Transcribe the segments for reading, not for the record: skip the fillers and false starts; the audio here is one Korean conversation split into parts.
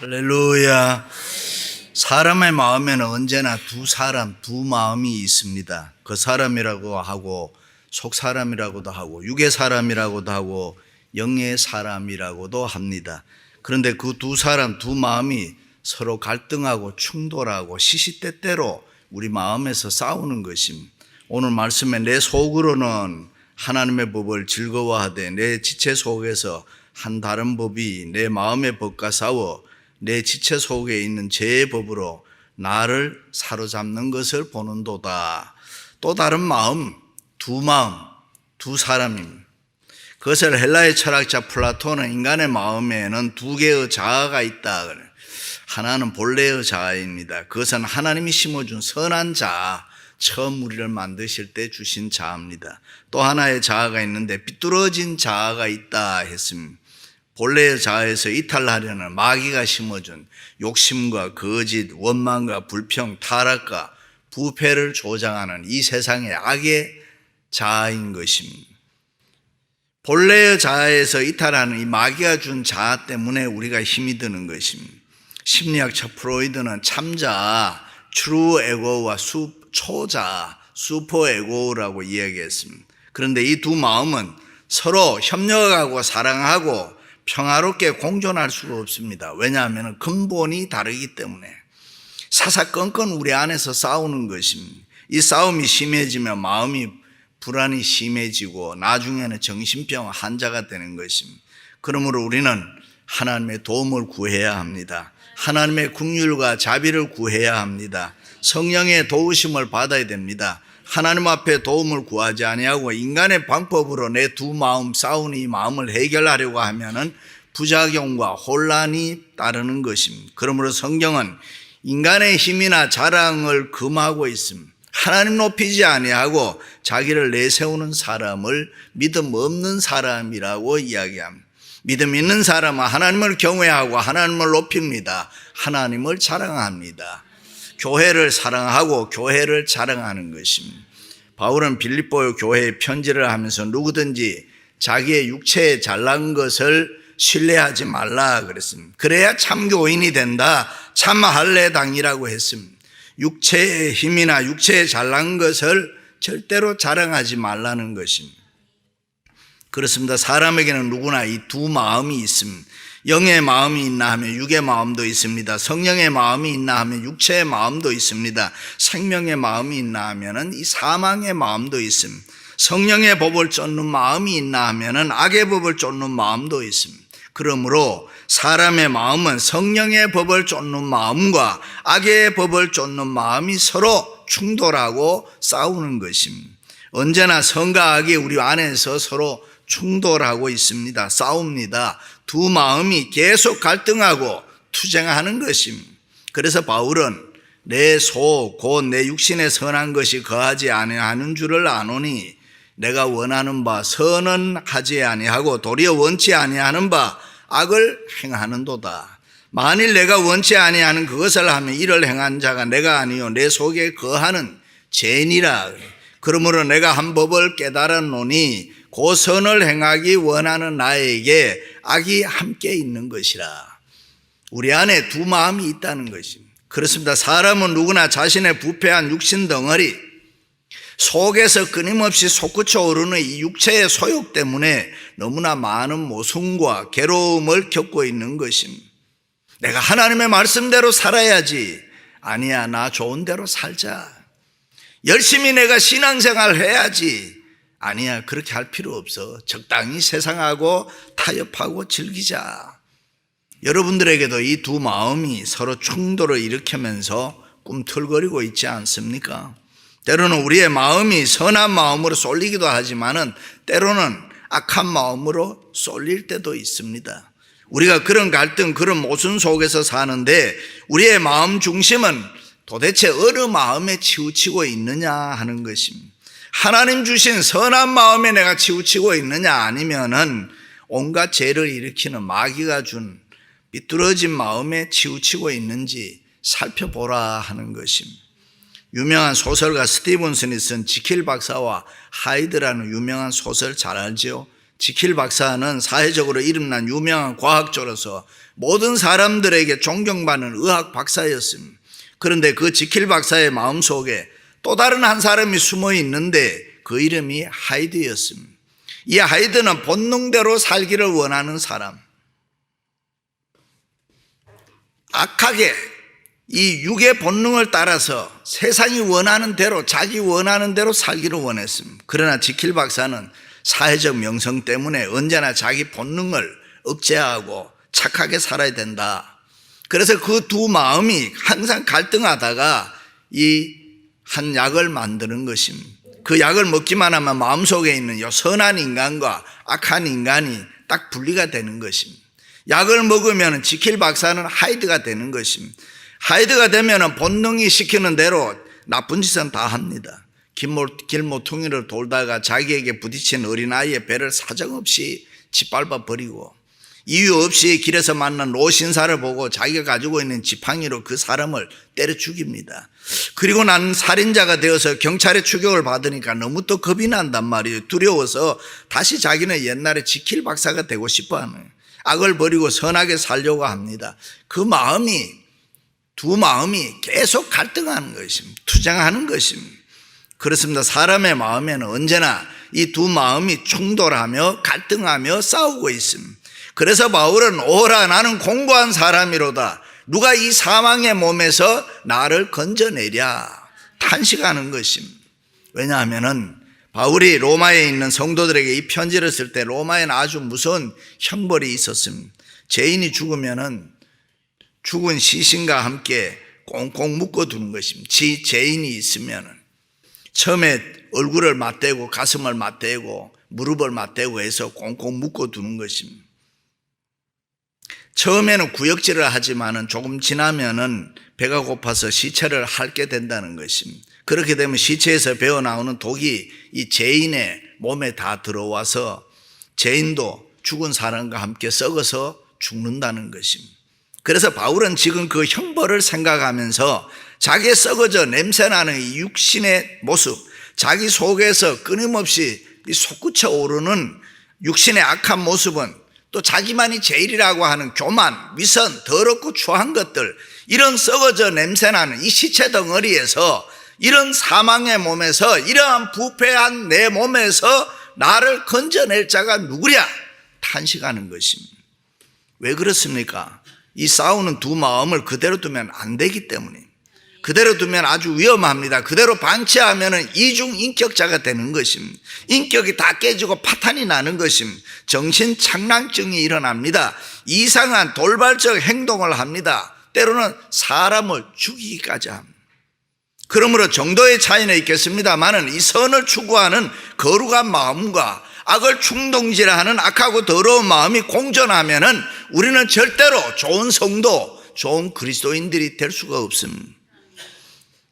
할렐루야. 사람의 마음에는 언제나 두 마음이 있습니다. 그 사람이라고 하고 속 사람이라고도 하고 육의 사람이라고도 하고 영의 사람이라고도 합니다. 그런데 그 두 마음이 서로 갈등하고 충돌하고 시시때때로 우리 마음에서 싸우는 것입니다. 오늘 말씀에 내 속으로는 하나님의 법을 즐거워하되 내 지체 속에서 한 다른 법이 내 마음의 법과 싸워 내 지체 속에 있는 죄의 법으로 나를 사로잡는 것을 보는도다. 또 다른 마음, 두 사람입니다. 그것을 헬라의 철학자 플라톤은 인간의 마음에는 두 개의 자아가 있다. 하나는 본래의 자아입니다. 그것은 하나님이 심어준 선한 자아, 처음 우리를 만드실 때 주신 자아입니다. 또 하나의 자아가 있는데 삐뚤어진 자아가 있다 했습니다. 본래의 자아에서 이탈하려는 마귀가 심어준 욕심과 거짓, 원망과 불평, 타락과 부패를 조장하는 이 세상의 악의 자아인 것입니다. 본래의 자아에서 이탈하는 이 마귀가 준 자아 때문에 우리가 힘이 드는 것입니다. 심리학자 프로이드는 참자아, 트루 에고와 초자아, 슈퍼 에고라고 이야기했습니다. 그런데 이 두 마음은 서로 협력하고 사랑하고 평화롭게 공존할 수가 없습니다. 왜냐하면 근본이 다르기 때문에 사사건건 우리 안에서 싸우는 것입니다. 이 싸움이 심해지면 마음이 불안이 심해지고 나중에는 정신병 환자가 되는 것입니다. 그러므로 우리는 하나님의 도움을 구해야 합니다. 하나님의 긍휼과 자비를 구해야 합니다. 성령의 도우심을 받아야 됩니다. 하나님 앞에 도움을 구하지 아니하고 인간의 방법으로 내 두 마음 싸우는 이 마음을 해결하려고 하면은 부작용과 혼란이 따르는 것입니다. 그러므로 성경은 인간의 힘이나 자랑을 금하고 있습니다. 하나님 높이지 아니하고 자기를 내세우는 사람을 믿음 없는 사람이라고 이야기합니다. 믿음 있는 사람은 하나님을 경외하고 하나님을 높입니다. 하나님을 자랑합니다. 교회를 사랑하고 교회를 자랑하는 것입니다. 바울은 빌립보 교회에 편지를 하면서 누구든지 자기의 육체에 잘난 것을 신뢰하지 말라 그랬습니다. 그래야 참 교인이 된다. 참 할례당이라고 했습니다. 육체의 힘이나 육체에 잘난 것을 절대로 자랑하지 말라는 것입니다. 그렇습니다. 사람에게는 누구나 이 두 마음이 있습니다. 영의 마음이 있나 하면 육의 마음도 있습니다. 성령의 마음이 있나 하면 육체의 마음도 있습니다. 생명의 마음이 있나 하면 이 사망의 마음도 있습니다. 성령의 법을 쫓는 마음이 있나 하면 악의 법을 쫓는 마음도 있습니다. 그러므로 사람의 마음은 성령의 법을 쫓는 마음과 악의 법을 쫓는 마음이 서로 충돌하고 싸우는 것입니다. 언제나 성과 악이 우리 안에서 서로 충돌하고 있습니다. 싸웁니다. 두 마음이 계속 갈등하고 투쟁하는 것입니다. 그래서 바울은 내 속 곧 내 육신에 선한 것이 거하지 아니하는 줄을 아노니 내가 원하는 바 선은 하지 아니하고 도리어 원치 아니하는 바 악을 행하는도다. 만일 내가 원치 아니하는 그것을 하면 이를 행한 자가 내가 아니요 내 속에 거하는 죄니라. 그러므로 내가 한 법을 깨달았노니 그 선을 행하기 원하는 나에게 악이 함께 있는 것이라. 우리 안에 두 마음이 있다는 것입니다. 그렇습니다. 사람은 누구나 자신의 부패한 육신 덩어리 속에서 끊임없이 솟구쳐 오르는 이 육체의 소욕 때문에 너무나 많은 모순과 괴로움을 겪고 있는 것입니다. 내가 하나님의 말씀대로 살아야지. 아니야, 나 좋은 대로 살자. 열심히 내가 신앙생활 해야지. 아니야, 그렇게 할 필요 없어. 적당히 세상하고 타협하고 즐기자. 여러분들에게도 이 두 마음이 서로 충돌을 일으키면서 꿈틀거리고 있지 않습니까? 때로는 우리의 마음이 선한 마음으로 쏠리기도 하지만은 때로는 악한 마음으로 쏠릴 때도 있습니다. 우리가 그런 갈등, 그런 모순 속에서 사는데 우리의 마음 중심은 도대체 어느 마음에 치우치고 있느냐 하는 것입니다. 하나님 주신 선한 마음에 내가 치우치고 있느냐 아니면은 온갖 죄를 일으키는 마귀가 준 삐뚤어진 마음에 치우치고 있는지 살펴보라 하는 것입니다. 유명한 소설가 스티븐슨이 쓴 지킬 박사와 하이드라는 유명한 소설 잘 알죠? 지킬 박사는 사회적으로 이름난 유명한 과학자로서 모든 사람들에게 존경받는 의학 박사였습니다. 그런데 그 지킬 박사의 마음속에 또 다른 한 사람이 숨어 있는데 그 이름이 하이드였습니다. 이 하이드는 본능대로 살기를 원하는 사람, 악하게 이 육의 본능을 따라서 세상이 원하는 대로, 자기 원하는 대로 살기를 원했습니다. 그러나 지킬 박사는 사회적 명성 때문에 언제나 자기 본능을 억제하고 착하게 살아야 된다. 그래서 그 두 마음이 항상 갈등하다가 이 한 약을 만드는 것입니다. 그 약을 먹기만 하면 마음속에 있는 요 선한 인간과 악한 인간이 딱 분리가 되는 것입니다. 약을 먹으면 지킬 박사는 하이드가 되는 것입니다. 하이드가 되면 본능이 시키는 대로 나쁜 짓은 다 합니다. 길모퉁이를 돌다가 자기에게 부딪힌 어린아이의 배를 사정없이 짓밟아 버리고, 이유 없이 길에서 만난 노신사를 보고 자기가 가지고 있는 지팡이로 그 사람을 때려 죽입니다. 그리고 난 살인자가 되어서 경찰의 추격을 받으니까 너무 또 겁이 난단 말이에요. 두려워서 다시 자기는 옛날에 지킬 박사가 되고 싶어 하는, 악을 버리고 선하게 살려고 합니다. 그 마음이, 두 마음이 계속 갈등하는 것입니다. 투쟁하는 것입니다. 그렇습니다. 사람의 마음에는 언제나 이 두 마음이 충돌하며 갈등하며 싸우고 있습니다. 그래서 바울은 오라 나는 공고한 사람이로다. 누가 이 사망의 몸에서 나를 건져내랴 탄식하는 것입니다. 왜냐하면은 바울이 로마에 있는 성도들에게 이 편지를 쓸 때 로마에는 아주 무서운 형벌이 있었습니다. 죄인이 죽으면은 죽은 시신과 함께 꽁꽁 묶어두는 것입니다. 죄인이 있으면은 처음에 얼굴을 맞대고 가슴을 맞대고 무릎을 맞대고 해서 꽁꽁 묶어두는 것입니다. 처음에는 구역질을 하지만은 조금 지나면은 배가 고파서 시체를 핥게 된다는 것입니다. 그렇게 되면 시체에서 배어 나오는 독이 이 죄인의 몸에 다 들어와서 죄인도 죽은 사람과 함께 썩어서 죽는다는 것입니다. 그래서 바울은 지금 그 형벌을 생각하면서 자기의 썩어져 냄새나는 이 육신의 모습, 자기 속에서 끊임없이 이 솟구쳐 오르는 육신의 악한 모습은 또 자기만이 제일이라고 하는 교만, 위선, 더럽고 추한 것들, 이런 썩어져 냄새나는 이 시체 덩어리에서, 이런 사망의 몸에서, 이러한 부패한 내 몸에서 나를 건져낼 자가 누구랴 탄식하는 것입니다. 왜 그렇습니까? 이 싸우는 두 마음을 그대로 두면 안 되기 때문에, 그대로 두면 아주 위험합니다. 그대로 방치하면 이중인격자가 되는 것입니다. 인격이 다 깨지고 파탄이 나는 것입니다. 정신착란증이 일어납니다. 이상한 돌발적 행동을 합니다. 때로는 사람을 죽이기까지 합니다. 그러므로 정도의 차이는 있겠습니다만은 이 선을 추구하는 거룩한 마음과 악을 충동질하는 악하고 더러운 마음이 공존하면은 우리는 절대로 좋은 성도, 좋은 그리스도인들이 될 수가 없습니다.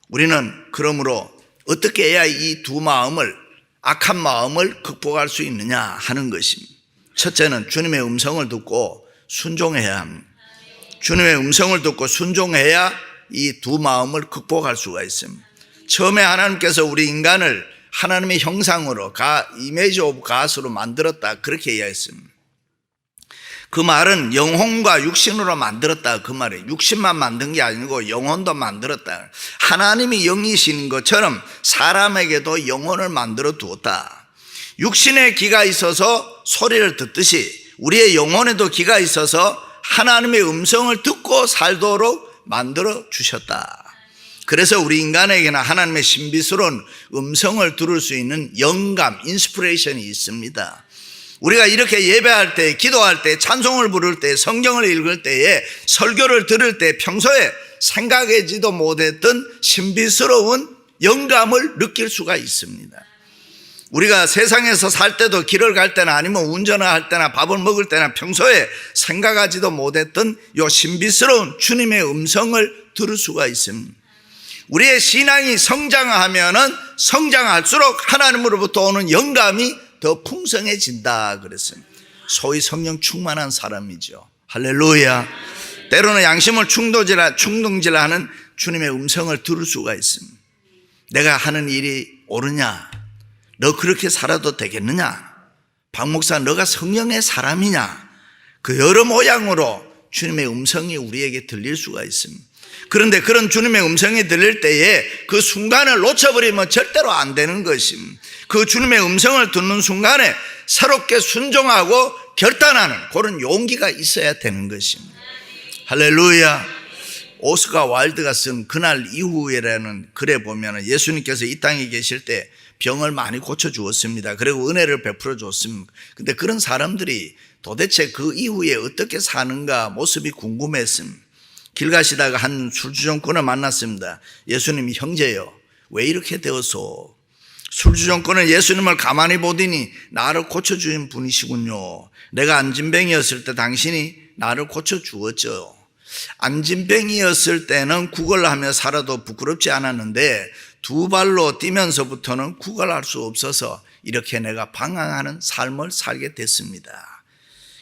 우리는 그러므로 어떻게 해야 이 두 마음을, 악한 마음을 극복할 수 있느냐 하는 것입니다. 첫째는 주님의 음성을 듣고 순종해야 합니다. 주님의 음성을 듣고 순종해야 이 두 마음을 극복할 수가 있습니다. 처음에 하나님께서 우리 인간을 하나님의 형상으로, 이미지 오브 갓으로 만들었다, 그렇게 이야기했습니다. 그 말은 영혼과 육신으로 만들었다, 그 말이에요. 육신만 만든 게 아니고 영혼도 만들었다. 하나님이 영이신 것처럼 사람에게도 영혼을 만들어 두었다. 육신에 귀가 있어서 소리를 듣듯이 우리의 영혼에도 귀가 있어서 하나님의 음성을 듣고 살도록 만들어 주셨다. 그래서 우리 인간에게는 하나님의 신비스러운 음성을 들을 수 있는 영감, 인스피레이션이 있습니다. 우리가 이렇게 예배할 때, 기도할 때, 찬송을 부를 때, 성경을 읽을 때에, 설교를 들을 때 평소에 생각하지도 못했던 신비스러운 영감을 느낄 수가 있습니다. 우리가 세상에서 살 때도, 길을 갈 때나 아니면 운전을 할 때나 밥을 먹을 때나 평소에 생각하지도 못했던 이 신비스러운 주님의 음성을 들을 수가 있습니다. 우리의 신앙이 성장하면은 성장할수록 하나님으로부터 오는 영감이 더 풍성해진다 그랬습니다. 소위 성령 충만한 사람이죠. 할렐루야. 때로는 양심을 충동질하는 주님의 음성을 들을 수가 있습니다. 내가 하는 일이 옳으냐? 너 그렇게 살아도 되겠느냐? 박 목사 너가 성령의 사람이냐? 그 여러 모양으로 주님의 음성이 우리에게 들릴 수가 있습니다. 그런데 그런 주님의 음성이 들릴 때에 그 순간을 놓쳐버리면 절대로 안 되는 것입니다. 그 주님의 음성을 듣는 순간에 새롭게 순종하고 결단하는 그런 용기가 있어야 되는 것입니다. 할렐루야. 오스카 와일드가 쓴 그날 이후에라는 글에 보면 예수님께서 이 땅에 계실 때 병을 많이 고쳐주었습니다. 그리고 은혜를 베풀어 줬습니다. 근데 그런 사람들이 도대체 그 이후에 어떻게 사는가 모습이 궁금했습니다. 길 가시다가 한 술주정꾼을 만났습니다. 예수님이 형제요, 왜 이렇게 되었소? 술주정꾼은 예수님을 가만히 보더니 나를 고쳐주신 분이시군요. 내가 안진병이었을 때 당신이 나를 고쳐주었죠. 안진병이었을 때는 구걸하며 살아도 부끄럽지 않았는데 두 발로 뛰면서부터는 구걸할 수 없어서 이렇게 내가 방황하는 삶을 살게 됐습니다.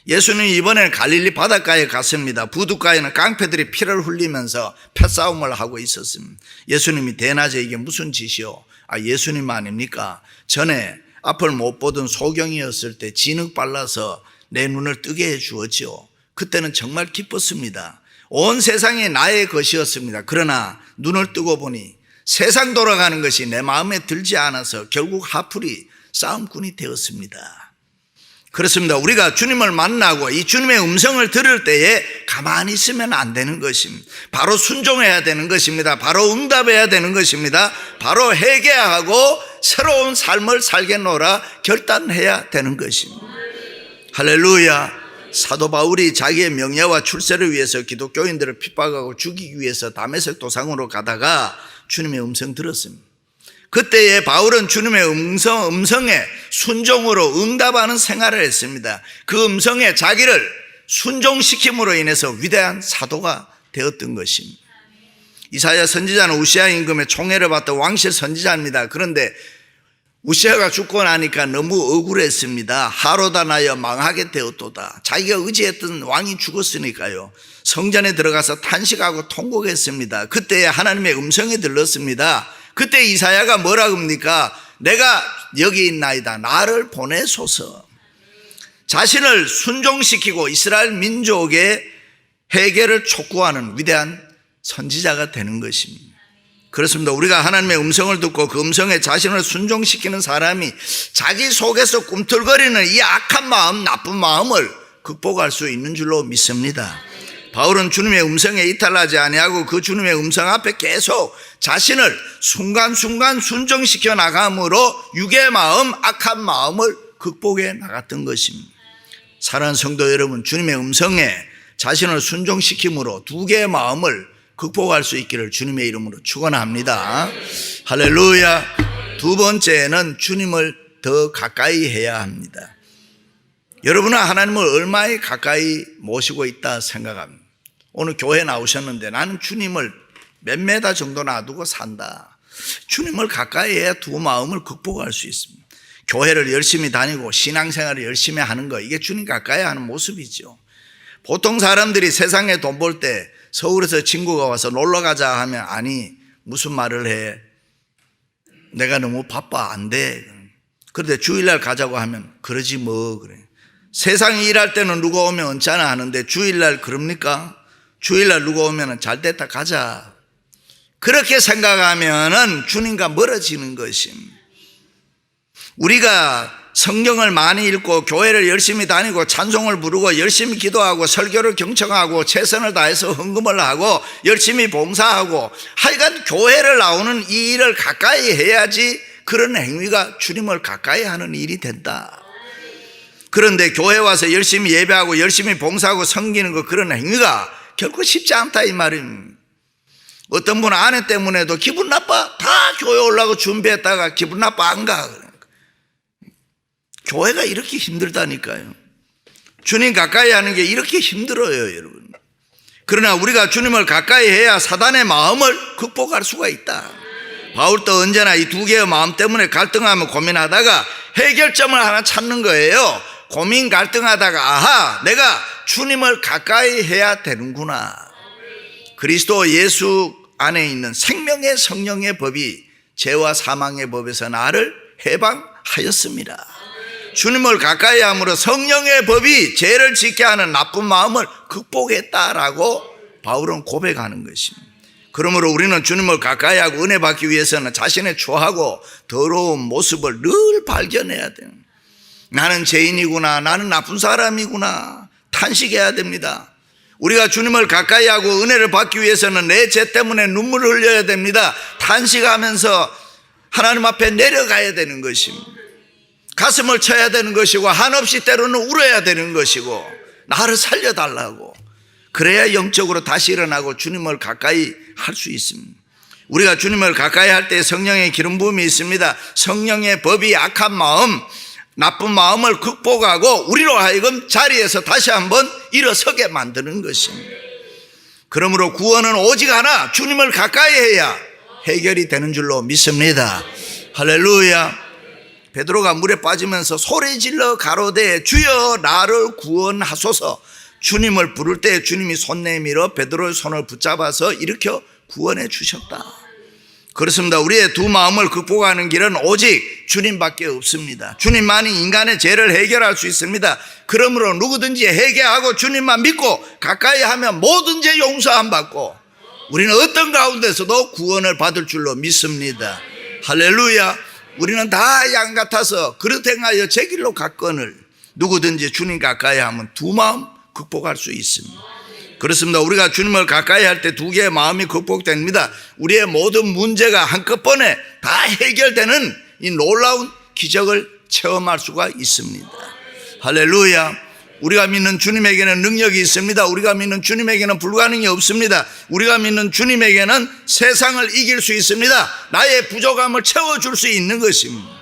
예수님이 이번에는 갈릴리 바닷가에 갔습니다. 부둣가에는 깡패들이 피를 흘리면서 패싸움을 하고 있었습니다. 예수님이 대낮에 이게 무슨 짓이요? 예수님 아닙니까? 전에 앞을 못 보던 소경이었을 때 진흙 발라서 내 눈을 뜨게 해 주었죠. 그때는 정말 기뻤습니다. 온 세상이 나의 것이었습니다. 그러나 눈을 뜨고 보니 세상 돌아가는 것이 내 마음에 들지 않아서 결국 하풀이 싸움꾼이 되었습니다. 그렇습니다. 우리가 주님을 만나고 이 주님의 음성을 들을 때에 가만히 있으면 안 되는 것입니다. 바로 순종해야 되는 것입니다. 바로 응답해야 되는 것입니다. 바로 회개하고 새로운 삶을 살겠노라 결단해야 되는 것입니다. 할렐루야. 사도 바울이 자기의 명예와 출세를 위해서 기독교인들을 핍박하고 죽이기 위해서 다메섹 도상으로 가다가 주님의 음성 들었습니다. 그때에 바울은 주님의 음성에 순종으로 응답하는 생활을 했습니다. 그 음성에 자기를 순종시킴으로 인해서 위대한 사도가 되었던 것입니다. 이사야 선지자는 우시아 임금의 총애를 받던 왕실 선지자입니다. 그런데 우시아가 죽고 나니까 너무 억울했습니다. 하로다 나여 망하게 되었도다. 자기가 의지했던 왕이 죽었으니까요. 성전에 들어가서 탄식하고 통곡했습니다. 그때에 하나님의 음성이 들렸습니다. 그때 이사야가 뭐라고 합니까? 내가 여기 있나이다. 나를 보내소서. 자신을 순종시키고 이스라엘 민족의 회개를 촉구하는 위대한 선지자가 되는 것입니다. 그렇습니다. 우리가 하나님의 음성을 듣고 그 음성에 자신을 순종시키는 사람이 자기 속에서 꿈틀거리는 이 악한 마음, 나쁜 마음을 극복할 수 있는 줄로 믿습니다. 바울은 주님의 음성에 이탈하지 아니하고 그 주님의 음성 앞에 계속 자신을 순간순간 순종시켜 나감으로 육의 마음, 악한 마음을 극복해 나갔던 것입니다. 사랑하는 성도 여러분, 주님의 음성에 자신을 순종시킴으로 두 개의 마음을 극복할 수 있기를 주님의 이름으로 축원합니다. 할렐루야. 두 번째는 주님을 더 가까이 해야 합니다. 여러분은 하나님을 얼마나 가까이 모시고 있다 생각합니다. 오늘 교회 나오셨는데 나는 주님을 몇 메다 정도 놔두고 산다. 주님을 가까이 해야 두 마음을 극복할 수 있습니다. 교회를 열심히 다니고 신앙생활을 열심히 하는 거, 이게 주님 가까이 하는 모습이죠. 보통 사람들이 세상에 돈 벌 때 서울에서 친구가 와서 놀러 가자 하면 아니 무슨 말을 해? 내가 너무 바빠 안 돼. 그런데 주일날 가자고 하면 그러지 뭐 그래. 세상에 일할 때는 누가 오면 언짢아 하는데 주일날 그럽니까? 주일날 누가 오면 잘 됐다 가자. 그렇게 생각하면은 주님과 멀어지는 것입니다. 우리가 성경을 많이 읽고 교회를 열심히 다니고 찬송을 부르고 열심히 기도하고 설교를 경청하고 최선을 다해서 헌금을 하고 열심히 봉사하고 하여간 교회를 나오는 이 일을 가까이 해야지 그런 행위가 주님을 가까이 하는 일이 된다. 그런데 교회 와서 열심히 예배하고 열심히 봉사하고 섬기는 거, 그런 행위가 결코 쉽지 않다 이 말입니다. 어떤 분은 아내 때문에도 기분 나빠 다 교회 오려고 준비했다가 기분 나빠 안 가. 교회가 이렇게 힘들다니까요. 주님 가까이 하는 게 이렇게 힘들어요, 여러분. 그러나 우리가 주님을 가까이 해야 사단의 마음을 극복할 수가 있다. 바울도 언제나 이 두 개의 마음 때문에 갈등하며 고민하다가 해결점을 하나 찾는 거예요. 고민 갈등하다가 아하, 내가 주님을 가까이 해야 되는구나. 그리스도 예수 안에 있는 생명의 성령의 법이 죄와 사망의 법에서 나를 해방하였습니다. 주님을 가까이 함으로 성령의 법이 죄를 짓게 하는 나쁜 마음을 극복했다라고 바울은 고백하는 것입니다. 그러므로 우리는 주님을 가까이 하고 은혜 받기 위해서는 자신의 추하고 더러운 모습을 늘 발견해야 돼요. 나는 죄인이구나, 나는 나쁜 사람이구나 탄식해야 됩니다. 우리가 주님을 가까이 하고 은혜를 받기 위해서는 내 죄 때문에 눈물을 흘려야 됩니다. 탄식하면서 하나님 앞에 내려가야 되는 것입니다. 가슴을 쳐야 되는 것이고 한없이 때로는 울어야 되는 것이고 나를 살려달라고. 그래야 영적으로 다시 일어나고 주님을 가까이 할 수 있습니다. 우리가 주님을 가까이 할 때 성령의 기름 부음이 있습니다. 성령의 법이 악한 마음, 나쁜 마음을 극복하고 우리로 하여금 자리에서 다시 한번 일어서게 만드는 것입니다. 그러므로 구원은 오직 하나, 주님을 가까이 해야 해결이 되는 줄로 믿습니다. 할렐루야. 베드로가 물에 빠지면서 소리질러 가로되 주여 나를 구원하소서. 주님을 부를 때 주님이 손 내밀어 베드로의 손을 붙잡아서 일으켜 구원해 주셨다. 그렇습니다. 우리의 두 마음을 극복하는 길은 오직 주님밖에 없습니다. 주님만이 인간의 죄를 해결할 수 있습니다. 그러므로 누구든지 회개하고 주님만 믿고 가까이 하면 모든 죄 용서함 받고 우리는 어떤 가운데서도 구원을 받을 줄로 믿습니다. 할렐루야. 우리는 다 양 같아서 그릇 행하여 제 길로 갔거늘 누구든지 주님 가까이 하면 두 마음 극복할 수 있습니다. 그렇습니다. 우리가 주님을 가까이 할 때 두 개의 마음이 극복됩니다. 우리의 모든 문제가 한꺼번에 다 해결되는 이 놀라운 기적을 체험할 수가 있습니다. 할렐루야. 우리가 믿는 주님에게는 능력이 있습니다. 우리가 믿는 주님에게는 불가능이 없습니다. 우리가 믿는 주님에게는 세상을 이길 수 있습니다. 나의 부족함을 채워줄 수 있는 것입니다.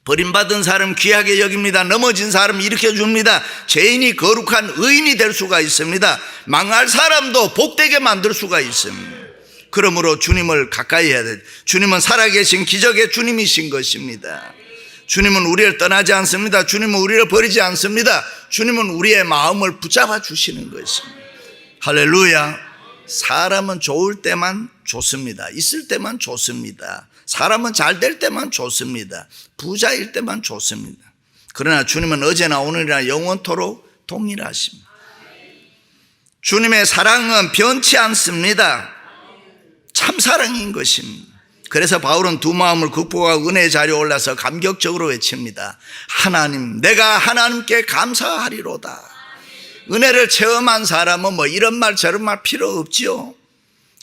버림받은 사람 귀하게 여깁니다. 넘어진 사람 일으켜줍니다. 죄인이 거룩한 의인이 될 수가 있습니다. 망할 사람도 복되게 만들 수가 있습니다. 그러므로 주님을 가까이 해야 돼. 주님은 살아계신 기적의 주님이신 것입니다. 주님은 우리를 떠나지 않습니다. 주님은 우리를 버리지 않습니다. 주님은 우리의 마음을 붙잡아 주시는 것입니다. 할렐루야. 사람은 좋을 때만 좋습니다. 있을 때만 좋습니다. 사람은 잘 될 때만 좋습니다. 부자일 때만 좋습니다. 그러나 주님은 어제나 오늘이나 영원토록 동일하십니다. 주님의 사랑은 변치 않습니다. 참 사랑인 것입니다. 그래서 바울은 두 마음을 극복하고 은혜의 자리에 올라서 감격적으로 외칩니다. 하나님, 내가 하나님께 감사하리로다. 은혜를 체험한 사람은 뭐 이런 말 저런 말 필요 없지요.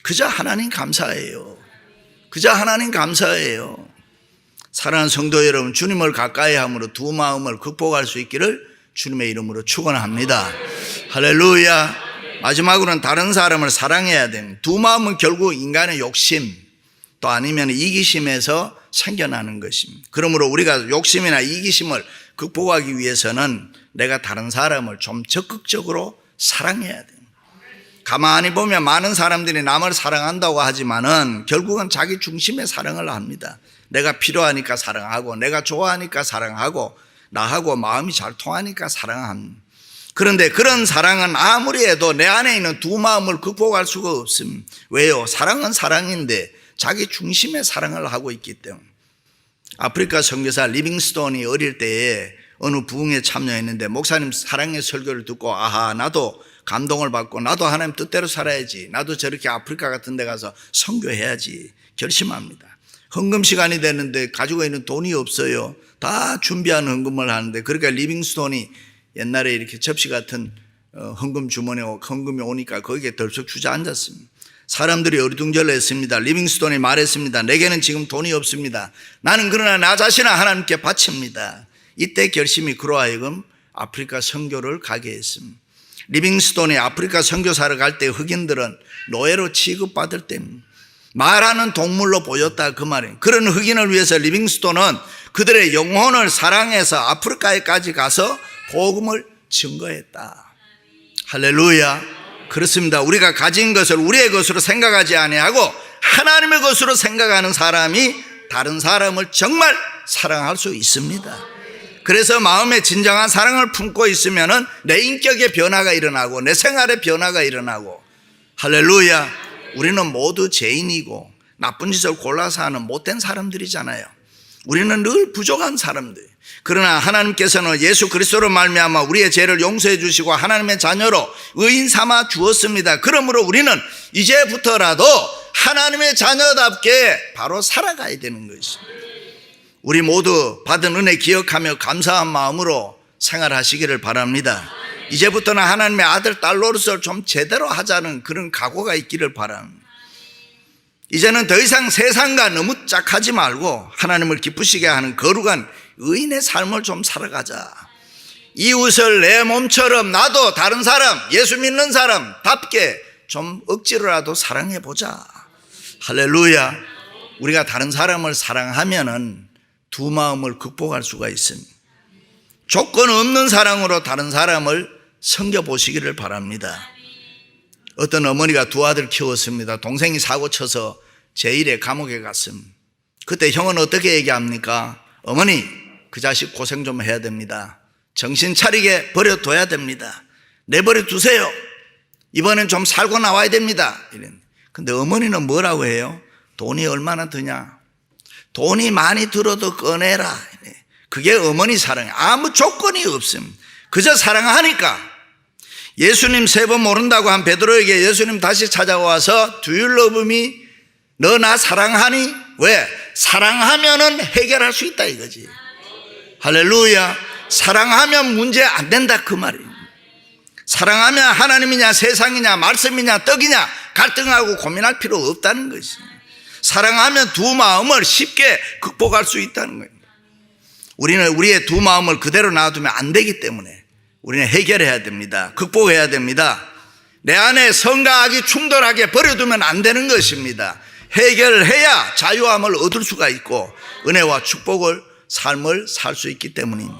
그저 하나님 감사해요. 그저 하나님 감사해요. 사랑하는 성도 여러분, 주님을 가까이 함으로 두 마음을 극복할 수 있기를 주님의 이름으로 축원합니다. 할렐루야. 마지막으로는 다른 사람을 사랑해야 됩니다. 두 마음은 결국 인간의 욕심 또 아니면 이기심에서 생겨나는 것입니다. 그러므로 우리가 욕심이나 이기심을 극복하기 위해서는 내가 다른 사람을 좀 적극적으로 사랑해야 됩니다. 가만히 보면 많은 사람들이 남을 사랑한다고 하지만은 결국은 자기 중심의 사랑을 합니다. 내가 필요하니까 사랑하고 내가 좋아하니까 사랑하고 나하고 마음이 잘 통하니까 사랑합니다. 그런데 그런 사랑은 아무리 해도 내 안에 있는 두 마음을 극복할 수가 없습니다. 왜요? 사랑은 사랑인데 자기 중심의 사랑을 하고 있기 때문에. 아프리카 선교사 리빙스톤이 어릴 때에 어느 부흥에 참여했는데 목사님 사랑의 설교를 듣고 아하, 나도 감동을 받고 나도 하나님 뜻대로 살아야지, 나도 저렇게 아프리카 같은 데 가서 선교해야지 결심합니다. 헌금 시간이 됐는데 가지고 있는 돈이 없어요. 다 준비한 헌금을 하는데, 그러니까 리빙스톤이 옛날에 이렇게 접시 같은 헌금 주머니에 헌금이 오니까 거기에 덜썩 주저앉았습니다. 사람들이 어리둥절했습니다. 리빙스톤이 말했습니다. 내게는 지금 돈이 없습니다. 나는 그러나 나 자신을 하나님께 바칩니다. 이때 결심이 그로 하여금 아프리카 선교를 가게 했습니다. 리빙스톤이 아프리카 선교사를 갈 때 흑인들은 노예로 취급받을 때입니다. 말하는 동물로 보였다 그 말이에요. 그런 흑인을 위해서 리빙스톤은 그들의 영혼을 사랑해서 아프리카에까지 가서 복음을 증거했다. 할렐루야. 그렇습니다. 우리가 가진 것을 우리의 것으로 생각하지 아니하고 하나님의 것으로 생각하는 사람이 다른 사람을 정말 사랑할 수 있습니다. 그래서 마음에 진정한 사랑을 품고 있으면은 내 인격의 변화가 일어나고 내 생활의 변화가 일어나고. 할렐루야. 우리는 모두 죄인이고 나쁜 짓을 골라서 하는 못된 사람들이잖아요. 우리는 늘 부족한 사람들. 그러나 하나님께서는 예수 그리스도로 말미암아 우리의 죄를 용서해 주시고 하나님의 자녀로 의인 삼아 주었습니다. 그러므로 우리는 이제부터라도 하나님의 자녀답게 바로 살아가야 되는 것입니다. 우리 모두 받은 은혜 기억하며 감사한 마음으로 생활하시기를 바랍니다. 이제부터는 하나님의 아들, 딸로서 좀 제대로 하자는 그런 각오가 있기를 바랍니다. 이제는 더 이상 세상과 너무 짝하지 말고 하나님을 기쁘시게 하는 거룩한 의인의 삶을 좀 살아가자. 이웃을 내 몸처럼 나도 다른 사람, 예수 믿는 사람답게 좀 억지로라도 사랑해보자. 할렐루야. 우리가 다른 사람을 사랑하면은 두 마음을 극복할 수가 있습니다. 조건 없는 사랑으로 다른 사람을 섬겨보시기를 바랍니다. 어떤 어머니가 두 아들 키웠습니다. 동생이 사고 쳐서 제1의 감옥에 갔습니다. 그때 형은 어떻게 얘기합니까? 어머니, 그 자식 고생 좀 해야 됩니다. 정신 차리게 버려둬야 됩니다. 내버려 두세요. 이번엔 좀 살고 나와야 됩니다. 근데 어머니는 뭐라고 해요? 돈이 얼마나 드냐? 돈이 많이 들어도 꺼내라. 그게 어머니 사랑이에요. 아무 조건이 없습니다. 그저 사랑하니까. 예수님 3번 모른다고 한 베드로에게 예수님 다시 찾아와서 Do you love me? 너 나 사랑하니? 왜? 사랑하면은 해결할 수 있다 이거지. 할렐루야. 사랑하면 문제 안 된다 그 말이에요. 사랑하면 하나님이냐 세상이냐 말씀이냐 떡이냐 갈등하고 고민할 필요 없다는 것이에요. 사랑하면 두 마음을 쉽게 극복할 수 있다는 거예요. 우리는 우리의 두 마음을 그대로 놔두면 안 되기 때문에 우리는 해결해야 됩니다. 극복해야 됩니다. 내 안에 선과 악이 충돌하게 버려두면 안 되는 것입니다. 해결해야 자유함을 얻을 수가 있고 은혜와 축복을 삶을 살 수 있기 때문입니다.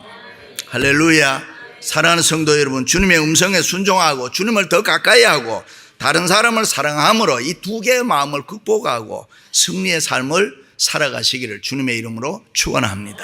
할렐루야. 사랑하는 성도 여러분, 주님의 음성에 순종하고 주님을 더 가까이 하고 다른 사람을 사랑함으로 이 두 개의 마음을 극복하고 승리의 삶을 살아가시기를 주님의 이름으로 축원합니다.